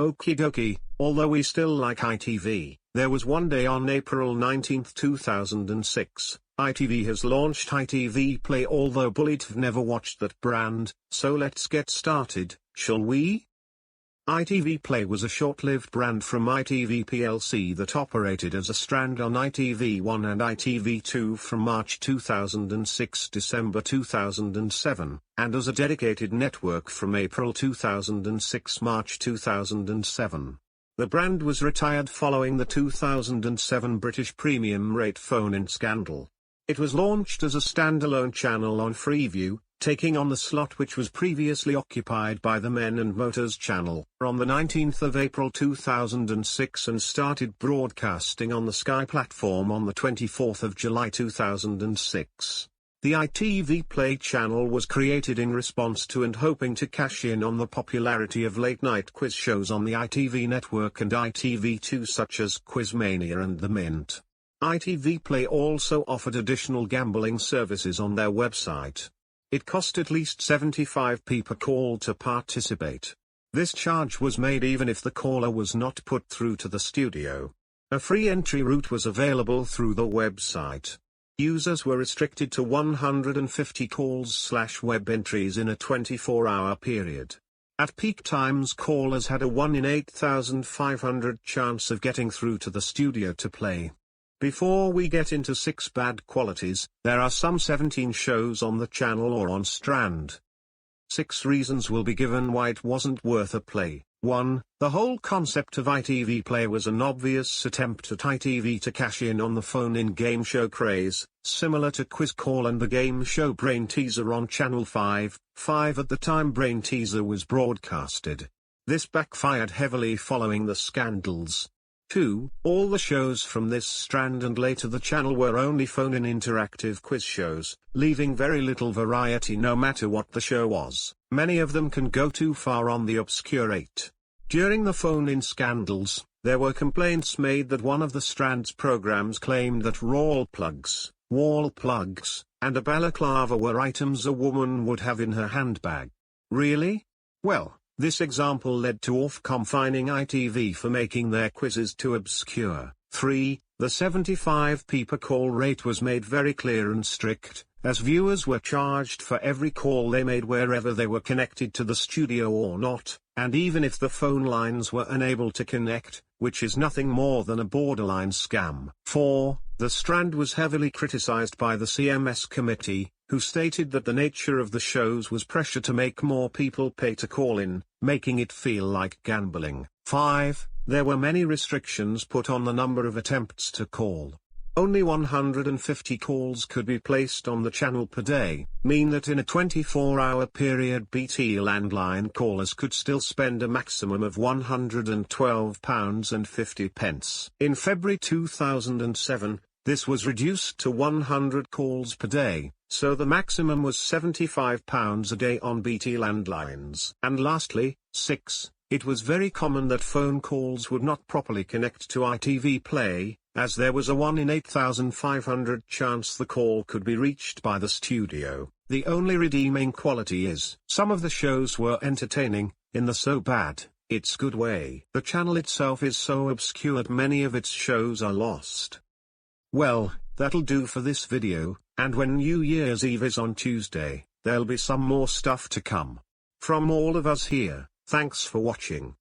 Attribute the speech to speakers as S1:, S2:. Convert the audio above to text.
S1: Okie dokie, although we still like ITV, there was one day on April 19, 2006, ITV has launched ITV Play, although Bullet've never watched that brand, so let's get started, shall we? ITV Play was a short-lived brand from ITV plc that operated as a strand on ITV1 and ITV2 from March 2006 to December 2007, and as a dedicated network from April 2006 March 2007. The brand was retired following the 2007 British premium rate phone-in scandal. It was launched as a standalone channel on Freeview, taking on the slot which was previously occupied by the Men and Motors channel on the 19th of April 2006 and started broadcasting on the Sky platform on the 24th of July 2006. The ITV Play channel was created in response to and hoping to cash in on the popularity of late-night quiz shows on the ITV network and ITV2 such as Quizmania and The Mint. ITV Play also offered additional gambling services on their website. It cost at least 75p per call to participate. This charge was made even if the caller was not put through to the studio. A free entry route was available through the website. Users were restricted to 150 calls/web entries in a 24-hour period. At peak times, callers had a 1 in 8,500 chance of getting through to the studio to play. Before we get into 6 bad qualities, there are some 17 shows on the channel or on Strand. 6 reasons will be given why it wasn't worth a play. 1. The whole concept of ITV Play was an obvious attempt at ITV to cash in on the phone-in game show craze, similar to Quiz Call and the game show Brain Teaser on Channel 5 at the time Brain Teaser was broadcasted. This backfired heavily following the scandals. 2. All the shows from this strand and later the channel were only phone-in interactive quiz shows, leaving very little variety no matter what the show was. Many of them can go too far on the obscurate. During the phone-in scandals, there were complaints made that one of the strand's programs claimed that wall plugs, and a balaclava were items a woman would have in her handbag. Really? Well, this example led to Ofcom fining ITV for making their quizzes too obscure. 3. The 75p per call rate was made very clear and strict, as viewers were charged for every call they made wherever they were connected to the studio or not, and even if the phone lines were unable to connect, which is nothing more than a borderline scam. 4. The strand was heavily criticized by the CMS committee, who stated that the nature of the shows was pressure to make more people pay to call in, making it feel like gambling. 5. There were many restrictions put on the number of attempts to call. Only 150 calls could be placed on the channel per day, mean that in a 24-hour period BT landline callers could still spend a maximum of £112.50. In February 2007, this was reduced to 100 calls per day, so the maximum was £75 a day on BT landlines. And lastly, 6. It was very common that phone calls would not properly connect to ITV Play, as there was a 1 in 8,500 chance the call could be reached by the studio. The only redeeming quality is, some of the shows were entertaining, in the so bad, it's good way. The channel itself is so obscured many of its shows are lost. Well, that'll do for this video, and when New Year's Eve is on Tuesday, there'll be some more stuff to come. From all of us here, thanks for watching.